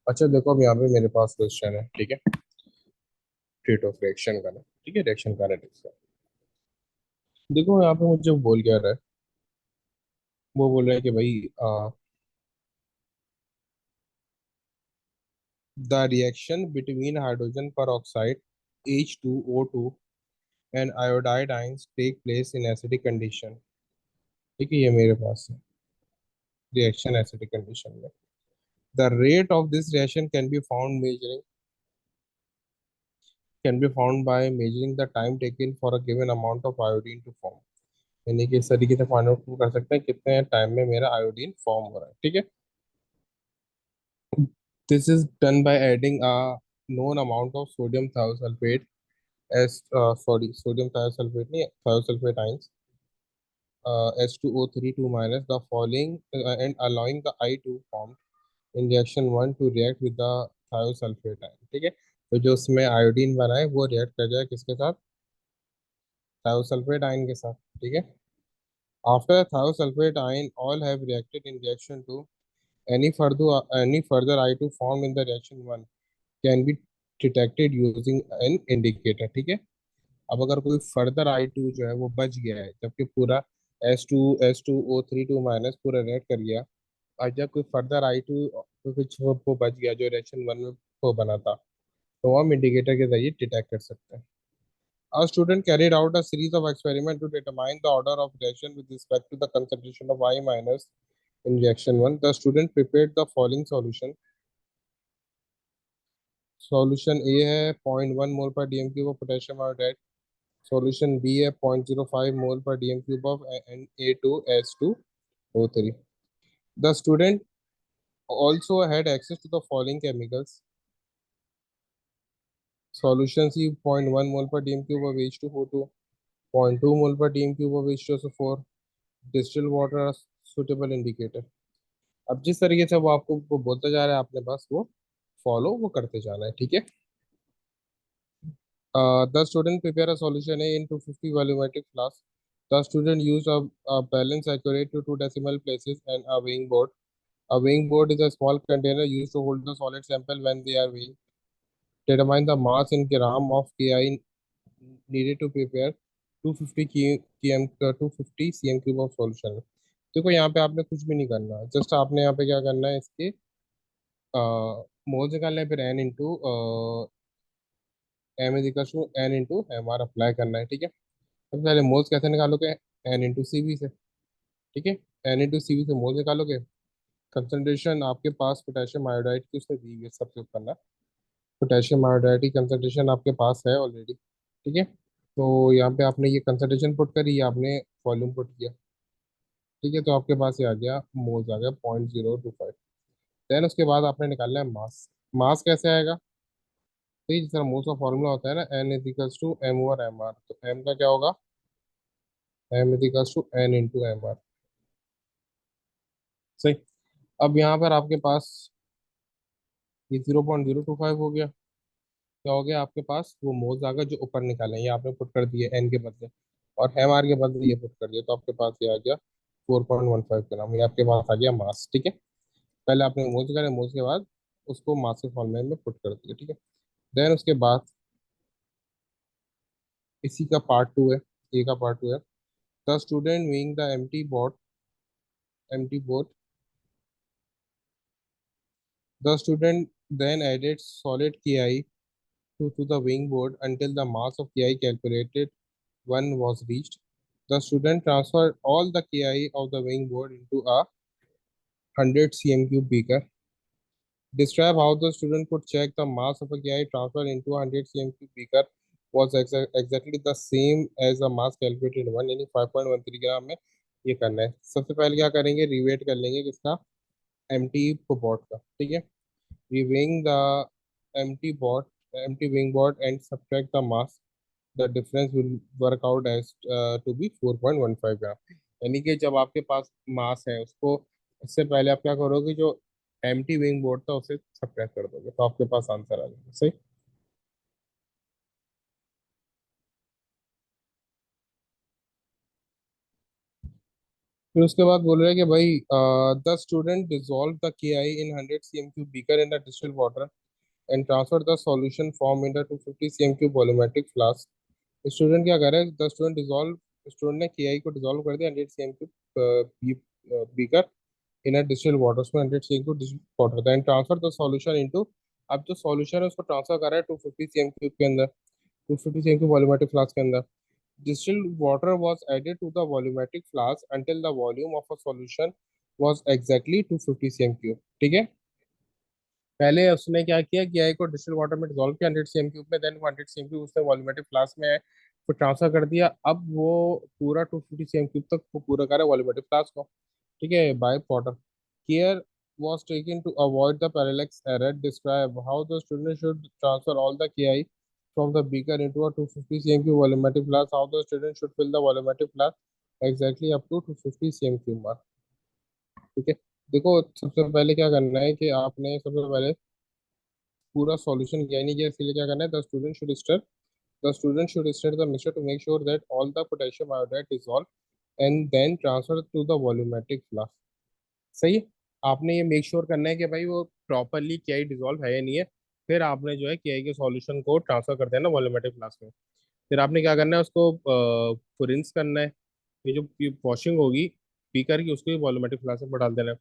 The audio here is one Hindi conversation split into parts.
अच्छा देखो, अब यहाँ पे मेरे पास क्वेश्चन है, ठीक है। रेट ऑफ रिएक्शन का ना, ठीक है, रिएक्शन काइनेटिक्स का। देखो यहाँ पे मुझे बोल क्या रहा है। वो बोल रहा है कि भाई the reaction between hydrogen peroxide H2O2 and iodide ions take place in acidic condition. ठीक है, ये मेरे पास है रिएक्शन एसिडिक कंडीशन में। The rate of this reaction can be found by measuring the time taken for a given amount of iodine to form. यानी कि इस तरीके से फाइंड आउट कर सकते हैं कितने टाइम में मेरा आयोडीन फॉर्म हो रहा है, ठीक है। This is done by adding a known amount of sodium thiosulfate as sorry sodium thiosulfate नहीं thiosulfate ions H2O3 2 minus the following and allowing the I to form in reaction 1 to react with the thiosulfate ion, ठीक है। तो जो उसमें आयोडीन बना है वो रिएक्ट कर जाए किसके साथ, thiosulfate ion के साथ, ठीक है। After thiosulfate ion all have reacted in reaction 2, any further I to form in the reaction 1 can be detected using an indicator, ठीक है। अब अगर कोई फर्दर I2 जो है वो बच गया है, जबकि पूरा H2O3 2 माइनस पूरा रिएक्ट कर गया, और जब कोई फर्दर I2 कुछ वो बच गया जो रिएक्शन 1 में वो बना था, तो वो हम इंडिकेटर के जरिए डिटेक्ट कर सकते हैं। A student carried out a series of experiments to determine the order of reaction with respect to the concentration of I minus in reaction 1. The student prepared the following solution. Solution A है 0.1 मोल पर DM cube of potassium iodide. Solution B है 0.05 मोल पर DM cube of Na2H2O3। The student also had access to the following chemicals. Solution C 0.1 mole पर डीएम क्यूब ऑफ H2O2, 0.2 मोल पर DM cube of H2SO4। Distil water suitable indicator. अब जिस तरीके से वो आपको वो बोलता जा रहा है, आपने बस वो फॉलो वो करते जाना है, ठीक है। The student prepare a solution A in 250 volumetric flask. The student used a balance accurate to two decimal places and a weighing board. A weighing board is a small container used to hold the solid sample when they are weighing. Determine the mass in gram of Ki needed to prepare 250 km 250 cm cube of solution। देखो यहाँ पे आपने कुछ भी नहीं करना, जस्ट आपने यहाँ पे क्या करना है, इसके मोल निकालना है, फिर n into m is equal to n into m r apply करना है, ठीक है। सबसे पहले मोल्स कैसे निकालोगे, एन इंटू सी वी से, ठीक है। एन इंटू सी वी से मोल निकालोगे। कंसंट्रेशन आपके पास पोटेशियम आयोडाइड की उसने दी हुई है, सबसे ऊपर ना, पोटेशियम आयोडाइड की कंसंट्रेशन आपके पास है ऑलरेडी, ठीक है। तो यहाँ पे आपने ये कंसंट्रेशन पुट करी, ये आपने वॉल्यूम पुट किया, ठीक है। तो आपके पास ये आ गया, मोल्स आ गया 0.025। देन उसके बाद आपने निकालना है मास। मास कैसे आएगा, तो ये जिस तरह मोल्स का फॉर्मूला होता है ना, n is equals to m over m r, तो एम का क्या होगा, m is equals to n into m r. सही। अब यहाँ पर आपके पास ये 0.025 हो गया। क्या हो गया आपके पास, वो मोल्स आ गए जो ऊपर निकाले हैं, ये आपने पुट कर दिए एन के बदले, और एम आर के बदले ये पुट कर दिया, तो आपके पास ये आ गया 4.15 ग्राम। ये आपके पास आ गया मास, ठीक है। पहले आपने मोल्स निकाले, मोल्स के बाद उसको मास के फॉर्मूले में पुट कर दिया, ठीक है। देन उसके बाद इसी का पार्ट टू है, ए का पार्ट टू है। The student weighing the empty boat. द स्टूडेंट देन एडेड सॉलिड KI to the wing board until the mass of KI calculated one was reached. The student transferred all the KI of the wing board into a 100 cm cube beaker. Describe how the student could check the mass of a KI transferred into a 100 cm cube beaker was exactly the same as the mass calculated in one, यानी 5.13 ग्राम में ये करना है। सबसे पहले क्या करेंगे, रिवेट कर लेंगे किसका, एम्प्टी बॉट का, ठीक है। Reviewing the empty board, empty wing board and subtract the mass, the difference will work out as to be 4.15 ग्राम। यानी कि जब आपके पास मास है उसको, इससे पहले आप क्या करोगे, जो एम्प्टी विंग बोर्ड था उसे सब्ट्रैक्ट कर दोगे, तो आपके पास आंसर आ जाएगा, सही। फिर उसके बाद बोल रहे हैं कि भाई द स्टूडेंट डिजोल्व द के आई इन 100 cm beaker in the distilled water and transfer the solution form in the 250 cm volumetric flask. Student क्या कर रहा है, द स्टूडेंट डिजोल्व, स्टूडेंट ने के आई को डिजोल्व कर दिया 100 cm beaker in a distilled water, उसमें 100 cm डिस्टिल्ड वाटर था, and transfer the solution into, अब जो सॉल्यूशन है उसको ट्रांसफर कर रहा है 250 cm के अंदर, 250 cm वॉल्यूमेट्रिक फ्लास्क के अंदर। Distilled water was added to the volumetric flask until the volume of a solution was exactly 250 cm cube। ठीक है, पहले उसने क्या किया, किया को डिस्टिल वाटर में डिजोल्व किया 100 cm क्यूब में, देन 100 cm क्यूब उसने वॉल्यूमेट्रिक फ्लास्क में फिर ट्रांसफर कर दिया। अब वो पूरा 250 cm क्यूब तक वो पूरा कर रहा है वॉल्यूमेट्रिक फ्लास्क को। ठीक है, by potter. Care was taken to avoid the parallax error। Describe how the student should transfer all the KI from the beaker into a 250 cm cube volumetric flask। How the student should fill the volumetric flask exactly up to 250 cm cube mark। ठीक है, देखो सबसे पहले क्या करना है कि आपने सबसे पहले पूरा सॉल्यूशन किया ही नहीं गया, इसलिए क्या करना है, the student should stir the mixture to make sure that all the potassium iodide dissolve and then transfer to the volumetric flask. सही है, आपने ये मेक श्योर करना है कि भाई वो प्रॉपरली क्या ही डिसॉल्व है या नहीं है। फिर आपने जो है के के सॉल्यूशन को ट्रांसफर कर देना वॉल्यूमेट्रिक फ्लास्क में। फिर आपने क्या करना है, उसको रिंस करना है। ये जो वॉशिंग होगी पीकर की, उसको वॉल्यूमेट्रिक फ्लास्क में डाल देना है।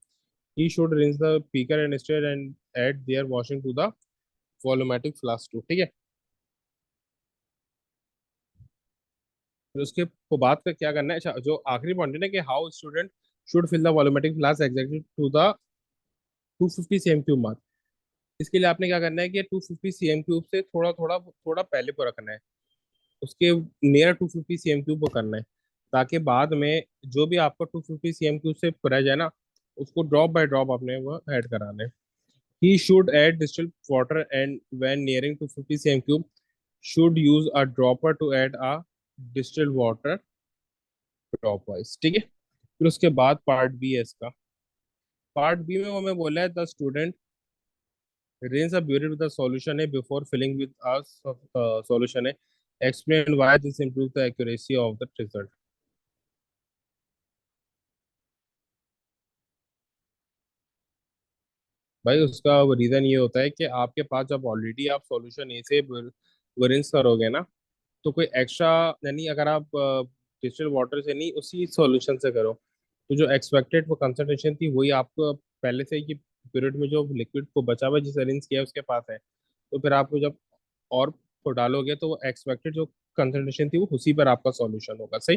He should rinse the beaker and stirrer and add their washing to the volumetric flask too. ठीक है, फिर उसके को बात का क्या करना है, अच्छा जो आखिरी पॉइंट है ना कि how student should fill the volumetric flask exactly to the 250 cm cube mark. इसके लिए आपने क्या करना है कि 250 cm क्यूब से थोड़ा थोड़ा थोड़ा पहले को रखना है, उसके नियर 250 cm क्यूब को करना है, ताकि बाद में जो भी आपको 250 cm क्यूब से रह जाए ना, उसको ड्रॉप बाय ड्रॉप आपने वो ऐड कराना है। He should add distilled water and when nearing 250 cm cube should use a dropper to add a distilled water drop wise. ठीक है, फिर उसके बाद पार्ट बी है इसका। पार्ट बी में वो हमें बोला है the student rinse a buret with the solution है before filling with a solution है, explain why this improves the accuracy of the result। भाई उसका रीजन ये होता है कि आपके पास जब ऑलरेडी आप सॉल्यूशन ए से रिंस करोगे ना, तो कोई एक्स्ट्रा, यानी अगर आप डिस्टिल्ड वाटर से नहीं उसी सॉल्यूशन से करो, तो जो एक्सपेक्टेड वो कंसंट्रेशन थी वही आपको पहले से ही पीरियड में जो लिक्विड को बचा हुआ जिस अरेंज किया है उसके पास है, तो फिर आपको जब और को डालोगे तो वो एक्सपेक्टेड जो कंसंट्रेशन थी वो उसी पर आपका सॉल्यूशन होगा। सही,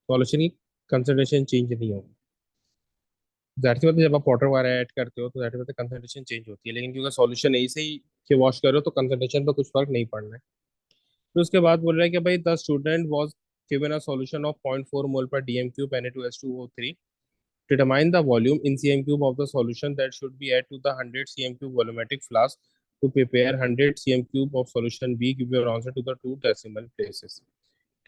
सॉल्यूशन की कंसंट्रेशन चेंज नहीं होगी। जाहिर सी बात है जब आप वाटर वगैरह ऐड करते हो तो जाहिर सी बात है कंसंट्रेशन चेंज होती है, लेकिन क्योंकि सॉल्यूशन यही से ही के वॉश करो तो कंसंट्रेशन पर कुछ फर्क नहीं पड़ना है। फिर उसके बाद बोल रहे हैं कि भाई the student was given a solution of 0.4 mole पर DM cube Na2S2O3। Determine the volume in cm cube of the solution that should be add to the 100 cm cube volumetric flask to prepare 100 cm cube of solution B. Give your answer to the two decimal places.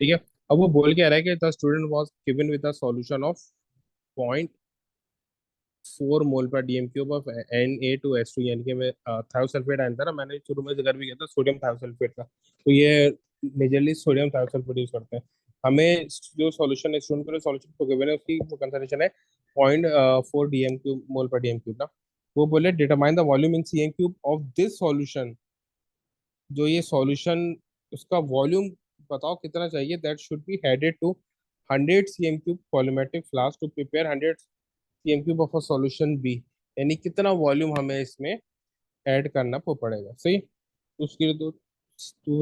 ठीक है, अब वो बोल के आ रहा है कि the student was given with a solution of 0.4 mole पर डीएम क्यूब ऑफ Na2S2, यानी कि मैं थायोसल्फेट आया था ना, मैंने शुरू में जिक्र भी किया था सोडियम थायोसल्फेट का, तो ये मेजरली सोडियम थायोसल्फेट यूज करते हैं। हमें जो सॉल्यूशन है, स्टूडेंट को सॉल्यूशन को गिवन है उसकी वो कंसंट्रेशन है 0.4 डीएम क्यूब मोल पर डीएम क्यूब ना। वो बोले determine the volume in cm cube of this solution, जो ये सॉल्यूशन उसका वॉल्यूम बताओ कितना चाहिए, that should be headed to 100 cm cube volumetric flask to prepare 100 cm cube of a solution B. यानी कितना वॉल्यूम हमें इसमें ऐड करना पड़ेगा। सही, तो उसके लिए तो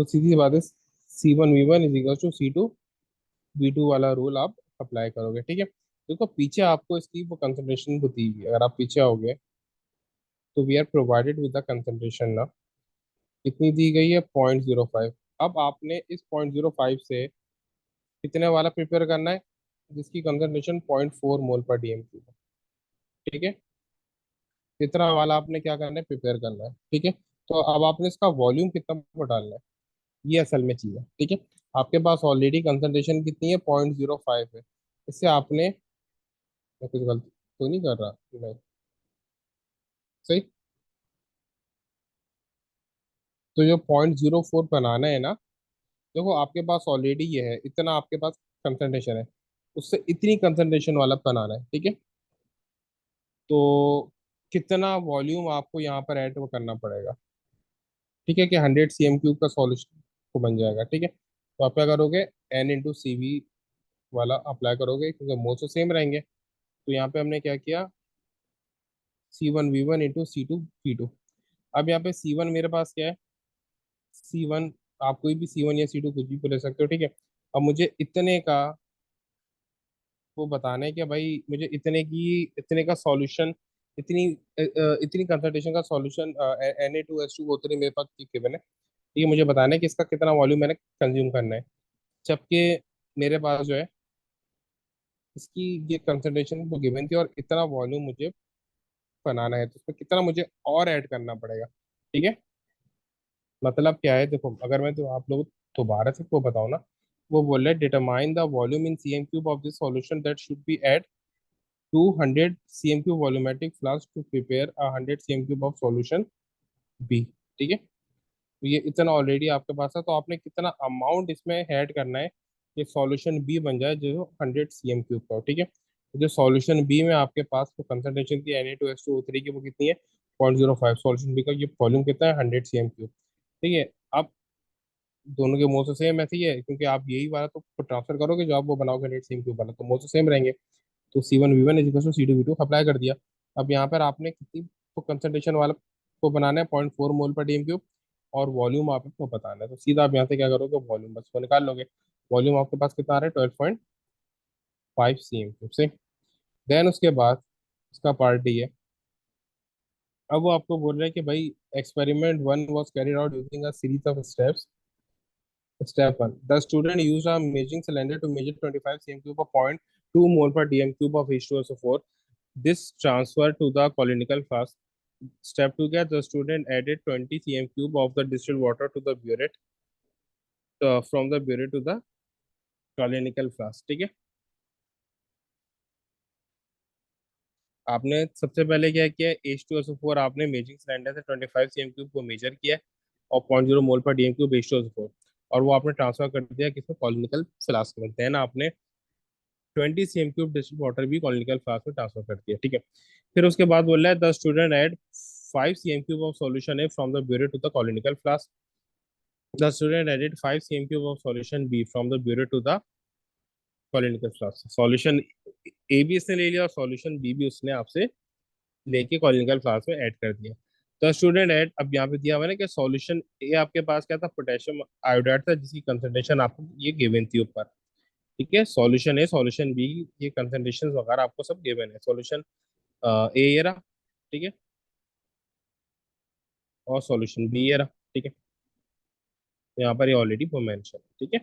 सीधी सी बात है, C1V1 is equal to C2V2 वाला रूल आप अप्लाई करोगे। ठीक है, देखो पीछे आपको इसकी वो कंसंट्रेशन को दी हुई है, अगर आप पीछे आओगे तो we are provided with the concentration ना, कितनी दी गई है 0.05। अब आपने इस 0.05 से कितने वाला प्रिपेयर करना है, जिसकी कंसंट्रेशन 0.4 मोल पर डीएम क्यूब है। ठीक है, कितना वाला आपने क्या करना है, प्रिपेयर करना है। ठीक है, तो अब आपने इसका वॉल्यूम कितना पर डालना है, ये असल में चीज़ है। ठीक है, आपके पास ऑलरेडी कंसंट्रेशन कितनी है, 0.05 है। इससे आपने, मैं कुछ गलत तो नहीं कर रहा, नहीं, सही। तो जो 0.04 बनाना है ना, देखो आपके पास ऑलरेडी ये है, इतना आपके पास कंसंट्रेशन है। उससे इतनी कंसंट्रेशन वाला बनाना है, ठीक है। तो कितना वॉल्यूम आपको यहाँ पर ऐड करना पड़ेगा, ठीक है, कि 100 cm³ का सॉल्यूशन को बन जाएगा, ठीक है। तो आप क्या करोगे, N × CV वाला अप्लाई करोगे, क्योंकि मोल तो सेम रहेंगे। तो यहाँ पे हमने क्या किया, C1V1 × C2V2। अब यहाँ पे C1 मेरे पास क्या है, C1, आप कोई भी C1 या C2 कुछ भी ले सकते हो, ठीक है। अब मुझे इतने का वो बताना है कि भाई मुझे इतने का सॉल्यूशन, इतनी कंसंट्रेशन का सॉल्यूशन Na2H2 उतने मेरे पास गिवन है। ये मुझे बताना है कि इसका कितना वॉल्यूम मैंने कंज्यूम करना है, जबकि मेरे पास जो है इसकी ये कंसंट्रेशन तो गिवन थी और इतना वॉल्यूम मुझे बनाना है, तो उसमें कितना मुझे और ऐड करना पड़ेगा, ठीक है। मतलब क्या है, देखो अगर मैं तो आप लोग दोबारा से को बताऊँ ना, वो बोल रहे determine the volume in cm³ of this solution that should be at 200 cm³ volumetric flask to prepare 100 cm³ of solution B, ठीक है। तो ये इतना ऑलरेडी आपके पास है, तो आपने कितना अमाउंट इसमें ऐड करना है कि सॉल्यूशन बी बन जाए जो 100 cm³ का हो, ठीक है। तो जो सॉल्यूशन बी में आपके पास तो कंसंट्रेशन थी Na2H2O3 की, वो कितनी है, 0.05। सॉल्यूशन बी का ये वॉल्यूम कितना है, 100 cm³, ठीक है। अब दोनों के मोल तो सेम ऐसे ही है, क्योंकि आप यही वाला तो ट्रांसफर करोगे जो आप वो बनाओगे 100 cm³ वाला, तो मोल तो सेम रहेंगे। तो C1V1 = C2V2 अप्लाई कर दिया। अब यहाँ पर आपने कितनी तो कंसंट्रेशन वाला को बनाना है, 0.4 मोल/dm³, और वॉल्यूम आपको बताना है। तो सीधा आप यहाँ से क्या करोगे, वॉल्यूम बस वो निकाल लोगे। वॉल्यूम आपके पास कितना आ रहा है, 12.5 cm³ से। देन उसके बाद इसका पार्ट डी है। अब वो आपको बोल रहे हैं कि भाई experiment 1 was carried out using a series of steps. Step 1. The student used a measuring cylinder to measure 25 cm³ of 0.2 mol/dm³ of H2SO4. This transferred to the colonical flask. Step 2 क्या, the student added 20 cm³ of the distilled water to the burette, from the burette to the colonical flask, ठीक है। आपने सबसे पहले क्या किया, H2SO4 आपने मेजिंग सिलेंडर से 25 cm³ को मेजर किया और 0.0 मोल/dm³ H2SO4, और वो आपने ट्रांसफर कर दिया किसमें, कॉलोनिकल फ्लास्क में। देन आपने 20 cm³ डिस्टिल वाटर भी कॉलोनिकल फ्लास्क में ट्रांसफर कर दिया, ठीक है। फिर उसके बाद बोल रहा है the student add 5 cm³ of solution A from the burette to the conical flask. The student added 5 cm³ of solution B from the burette to the conical flask. Solution A भी इसने ले लिया और सॉल्यूशन बी भी उसने आपसे लेके कॉलोनिकल फ्लास्क में ऐड कर दिया। द स्टूडेंट ऐड, अब यहाँ पे दिया हुआ है ना कि सॉल्यूशन ए आपके पास क्या था, पोटेशियम आयोडाइड था, जिसकी कंसंट्रेशन आपको ये गिवन थी ऊपर, ठीक है। सॉल्यूशन ए, सॉल्यूशन बी, ये कंसंट्रेशन वगैरह आपको सब गिवन है। सॉल्यूशन ए ये रहा, ठीक है, और सॉल्यूशन बी ये रहा, ठीक है। तो यहाँ पर ये ऑलरेडी वो मेंशन है, ठीक है,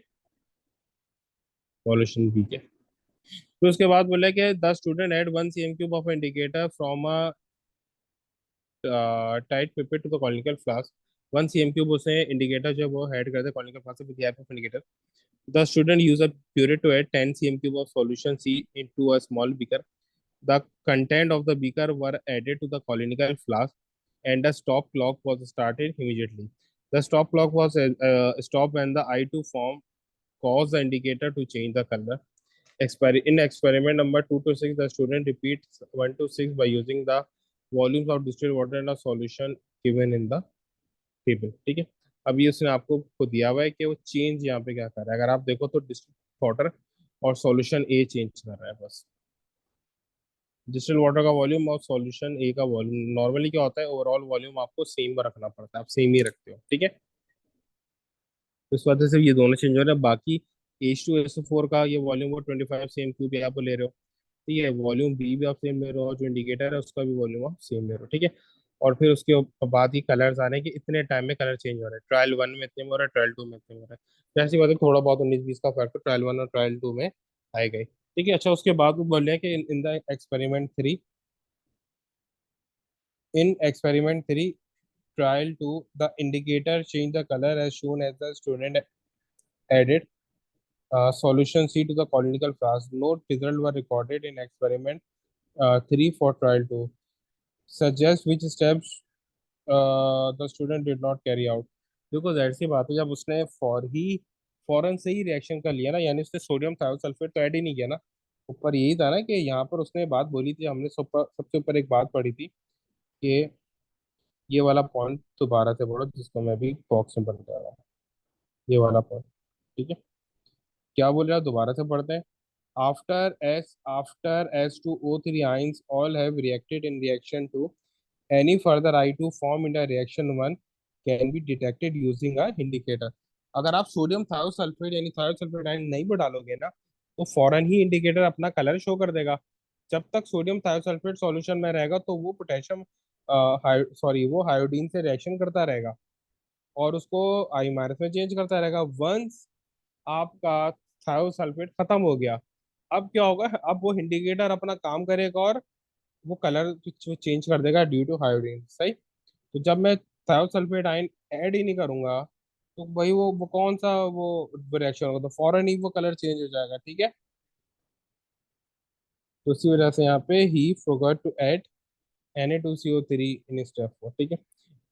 सॉल्यूशन बी के। फिर उसके बाद बोला कि the student add 1 cm³ of indicator from a tight pipette to the conical flask. 1 cm³ उसने इंडिकेटर जो है वो ऐड कर दे conical flask with help of indicator. The student use a burette to add 10 cm³ of solution C into a small beaker. The content of the beaker were added to the colonical flask, and a stop clock was started immediately. The stop clock was stopped when the I2 form caused the indicator to change the color. In experiment number 2 to 6, the student repeats 1 to 6 by using the volumes of distilled water in a solution given in the table, ठीक है। अब ये उसने आपको को दिया हुआ है कि वो चेंज यहाँ पे क्या कर रहा है, अगर आप देखो तो डिस्टिल्ड वाटर और सॉल्यूशन ए चेंज कर रहा है बस। डिस्टिल वाटर का वॉल्यूम और सॉल्यूशन ए का वॉल्यूम, नॉर्मली क्या होता है, ओवरऑल वॉल्यूम आपको सेम रखना पड़ता है, आप सेम ही रखते हो, ठीक है। तो इस वजह से ये दोनों चेंज हो रहे हैं। बाकी H2SO4 का ये वॉल्यूम वो 25 cm³ आप ले रहे हो, ठीक है। वॉल्यूम बी भी आप सेम ले रहे हो, और जो इंडिकेटर है उसका भी वॉल्यूम आप सेम ले रहे हो, ठीक है। और फिर उसके बाद ही कलर्स आ रहे हैं कि इतने टाइम में कलर चेंज हो रहा है, ट्रायल 1 में इतने में हो रहा है, ट्रायल 2 में इतने में हो रहा है। जैसी बात है, थोड़ा बहुत 19-20 का फर्क तो ट्रायल 1 और ट्रायल 2 में आएगा ही, ठीक है। अच्छा, उसके बाद वो बोल रहे हैं कि in the experiment 3, in experiment 3, trial 2, the indicator changed the color as shown as the student added solution C to the colloidal flask. No results were recorded in experiment 3 for trial 2. Suggest which steps the student did not carry out. देखो जाहिर सी बात है, जब उसने फौरन से ही रिएक्शन कर लिया ना, यानी उसने सोडियम थायोसल्फेट तो ऐड ही नहीं किया ना, ऊपर यही था ना कि यहाँ पर उसने बात बोली थी, हमने सबसे ऊपर एक बात पढ़ी थी कि ये वाला पॉइंट दोबारा से पढ़ो जिसको मैं भी बॉक्स में पढ़ रहा हूँ, ये वाला पॉइंट। ठीक है, क्या बोल रहा है दोबारा से पढ़ते हैं। After S2O3 ions all have reacted in reaction to any further I2 form in the reaction 1 can be detected using a indicator। अगर आप सोडियम थायोसल्फेट यानी थायोसल्फेट आयन नहीं भी डालोगे ना, तो फौरन ही इंडिकेटर अपना कलर शो कर देगा। जब तक सोडियम थायोसल्फेट सॉल्यूशन में रहेगा तो वो पोटेशियम सॉरी वो हायोडीन से रिएक्शन करता रहेगा और उसको आई माइनस में चेंज करता रहेगा। वंस आपका थायोसल्फेट खत्म हो गया, अब क्या होगा, अब वो इंडिकेटर अपना काम करेगा और वो कलर चेंज कर देगा ड्यू टू हायोडीन। सही। तो जब मैं थायोसल्फेट आयन ऐड ही नहीं करूंगा तो भाई वो कौन सा वो रिएक्शन होगा, तो फौरन ही वो कलर चेंज हो जाएगा। ठीक है, तो इसी वजह से यहाँ पे he forgot to add Na2CO3 in step 4। ठीक है,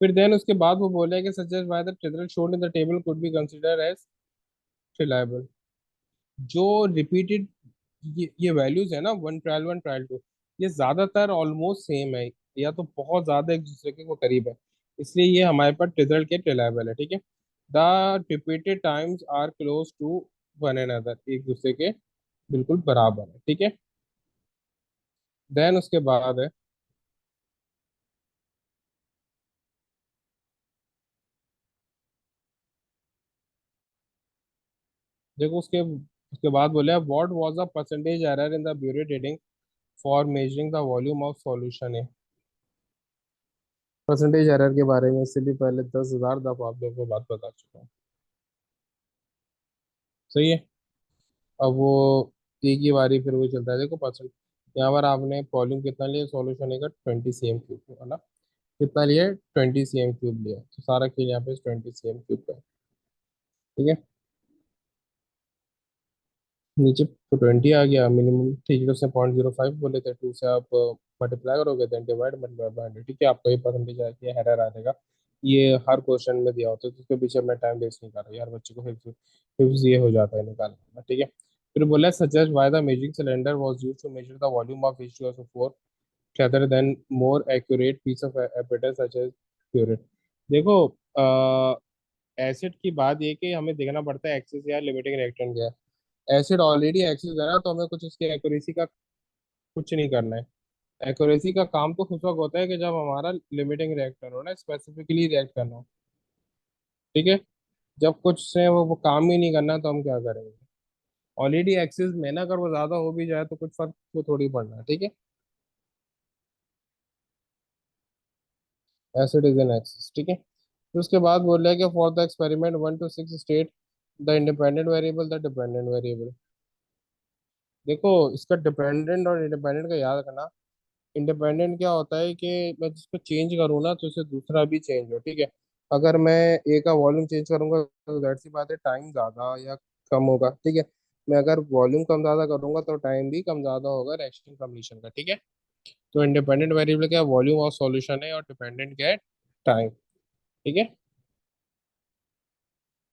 फिर देन उसके बाद वो बोले कि suggest why the result shown in the table could be consider as reliable. जो रिपीटेड ये वैल्यूज है ना, 112 112 2, ये ज्यादातर ऑलमोस्ट सेम है या तो बहुत ज्यादा एक दूसरे के वो करीब है, इसलिए ये हमारे पास रिजल्ट के रिलायबल है। ठीक है, the repeated times are close to one another, एक दूसरे के बिल्कुल बराबर है। ठीक है, देन उसके बाद है, देखो उसके उसके बाद बोले what was the percentage error in the burette reading for measuring the volume of solution है। परसेंटेज एरर के बारे में इससे भी पहले 10,000 दफा आप लोगों को बात बता चुका हूँ। सही है। अब वो एक ही बारी फिर वो चलता है, देखो परसेंट। यहाँ पर आपने वॉल्यूम कितना लिया, सॉल्यूशन का 20 cm3 है ना, कितना लिया, 20 cm3 लिया, तो सारा खेल यहाँ पे 20 cm3 का है। ठीक है, नीचे तो 20 आ गया मिनिमम, ठीक है, उसने 0.05 बोले थे, 2 से आप मल्टीप्लाई करोगे देन डिवाइड मल्टीप्लाई बाय 100। ठीक है, आपको ये परसेंटेज आ गया, एरर आ जाएगा। ये हर क्वेश्चन में दिया होता है तो उसके पीछे मैं टाइम वेस्ट नहीं कर रहा यार, बच्चे को हिफ्स हिफ्स ये हो जाता है निकालने में। ठीक है, फिर बोला suggest why the measuring cylinder was used to measure the volume of H2SO4 rather than more accurate piece of apparatus such as purine। देखो एसिड की बात ये कि हमें देखना पड़ता है एक्सिस या लिमिटिंग रिएक्टेंट क्या है। एसिड ऑलरेडी एक्सिस है ना, तो हमें कुछ इसकी एक्यूरेसी का कुछ नहीं करना है। एक्यूरेसी का काम तो उस वक्त होता है कि जब हमारा लिमिटिंग रिएक्टर हो ना, स्पेसिफिकली रिएक्ट करना हो। ठीक है, जब कुछ से वो काम ही नहीं करना तो हम क्या करेंगे। ऑलरेडी एक्सिस में ना अगर वो ज्यादा हो भी जाए तो कुछ फर्क वो थोड़ी पड़ना है। ठीक है, एसिड इज एन एक्सिस। ठीक है, फिर उसके बाद बोल रहे हैं कि for the experiment 1 to 6 state the independent variable the dependent variable. देखो इसका डिपेंडेंट और इंडिपेंडेंट का याद रखना। इंडिपेंडेंट क्या होता है कि मैं जिसको चेंज करूँ ना तो उसे दूसरा भी चेंज हो। ठीक है, अगर मैं ए का वॉल्यूम चेंज करूंगा तो जाहिर सी बात है टाइम ज़्यादा या कम होगा। ठीक है, मैं अगर वॉल्यूम कम ज़्यादा करूंगा तो टाइम भी कम ज़्यादा होगा रिएक्शन कंप्लीशन का। ठीक है, तो इंडिपेंडेंट वेरिएबल क्या है, वॉल्यूम ऑफ सॉल्यूशन है, और डिपेंडेंट क्या है, टाइम। ठीक है,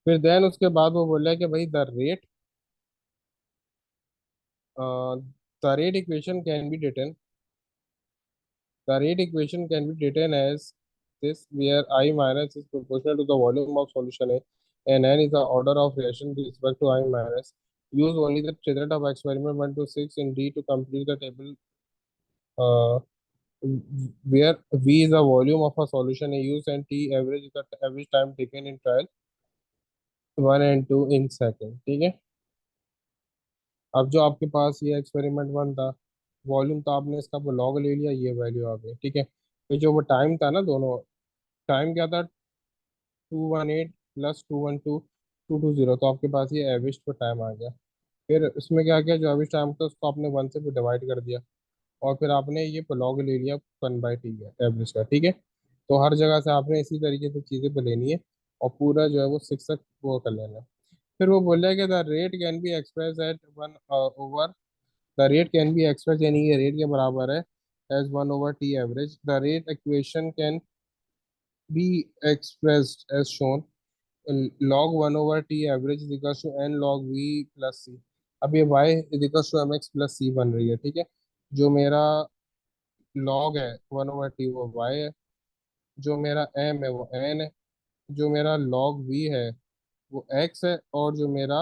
फिर देन उसके बाद वो बोला कि भाई the rate equation can be written The rate equation can be written as this, where I minus is proportional to the volume of solution A, and n is the order of reaction with respect to I minus. Use only the result of experiment 1 to 6 in D to complete the table, uh, where V is the volume of a solution A used and T average is the average time taken in trial 1 and 2 in second। ठीक है, अब जो आपके पास ये एक्सपेरिमेंट 1 था, वॉल्यूम तो आपने इसका लॉग ले लिया, ये वैल्यू आ गई। ठीक है, तो जो वो टाइम था ना, दोनों टाइम क्या था, 218 प्लस 212 220, तो आपके पास ये एवरेज पर टाइम आ गया। फिर इसमें क्या किया, जो एवरेज टाइम था उसको आपने 1 से भी डिवाइड कर दिया, और फिर आपने ये लॉग ले लिया 1/t है एवरेज का। ठीक है, तो हर जगह से आपने इसी तरीके से चीज़ें पे लेनी है और पूरा जो है वो 6 तक वो कर लेना है। फिर वो बोल रहा है कि the rate can be express at 1 over, the rate can be express यानी ये रेट के बराबर है as 1/t average. The rate equation can be expressed as shown log 1/t average is equals to n log v plus c। अब ये y is equal to M X plus C बन रही है, ठीक है। जो मेरा log है 1/t वो y है, जो मेरा m है वो n है, जो मेरा log v है वो x है, और जो मेरा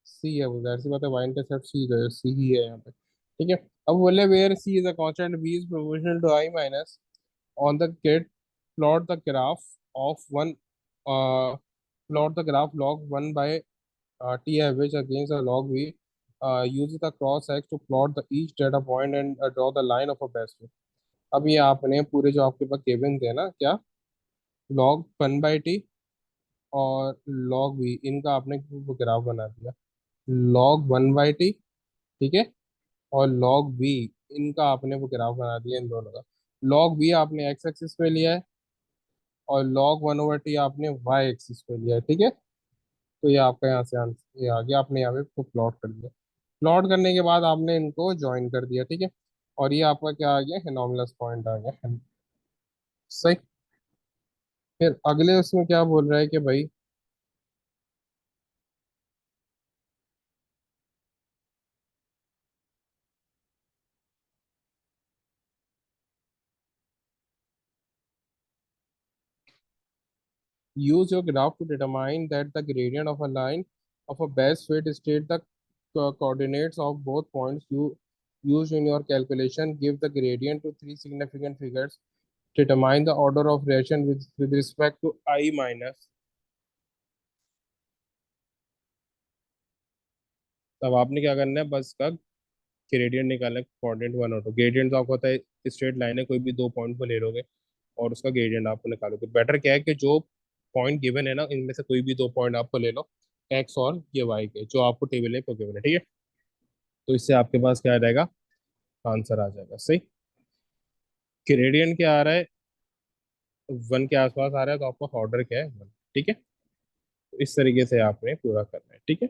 c है वो जाहिर सी बात है y इंटरसेप्ट c ही है यहाँ पे, ठीक है। अब बोले where c is a constant v is proportional to i minus on the kit plot the graph of one plot the graph log 1 by t average against the log v, use the cross x to plot the each data point and draw the line of a best fit। अब ये आपने पूरे जो आपके पास केबिन थे ना, क्या log 1/t और log v, इनका आपने ग्राफ बना दिया। log 1/t, ठीक है, और log v, इनका आपने वो ग्राफ बना दिया इन दोनों का। log v आपने x एक्सिस पे लिया है, और log 1/t आपने y एक्सिस पे लिया है, ठीक है। तो ये आपका यहाँ से आंसर ये आ गया, आपने यहाँ पे इसको प्लॉट कर दिया। प्लॉट करने के बाद आपने इनको ज्वाइन कर दिया, ठीक है। और ये आपका क्या आ गया, एनोमलस पॉइंट आ गया। सही। फिर अगले उसमें क्या बोल रहा है कि भाई use your graph to determine that the gradient of a line of a best fit state the coordinates of both points you used in your calculation, give the gradient to three significant figures, determine the order of relation with respect to I minus। तब आपने क्या करना है, बस का ग्रेडियंट निकालना है, कोऑर्डिनेट वन और टू। ग्रेडियंट तो आपको होता है स्ट्रेट लाइन है, कोई भी दो पॉइंट को ले लोगे और उसका ग्रेडियंट आपको निकालोगे। बेटर क्या है कि जो पॉइंट गिवन है ना, इनमें से कोई भी दो पॉइंट आपको ले लो, एक्स और ये वाई के, जो आपको टेबल में गिवन है, ठीक है। तो इससे आपके पास क्या आ जाएगा, आंसर आ जाएगा। सही। ग्रेडियंट क्या आ रहा है, वन के आसपास आ रहा है, तो आपका ऑर्डर क्या है, वन, ठीक है। तो इस तरीके से आपने पूरा करना है, ठीक है।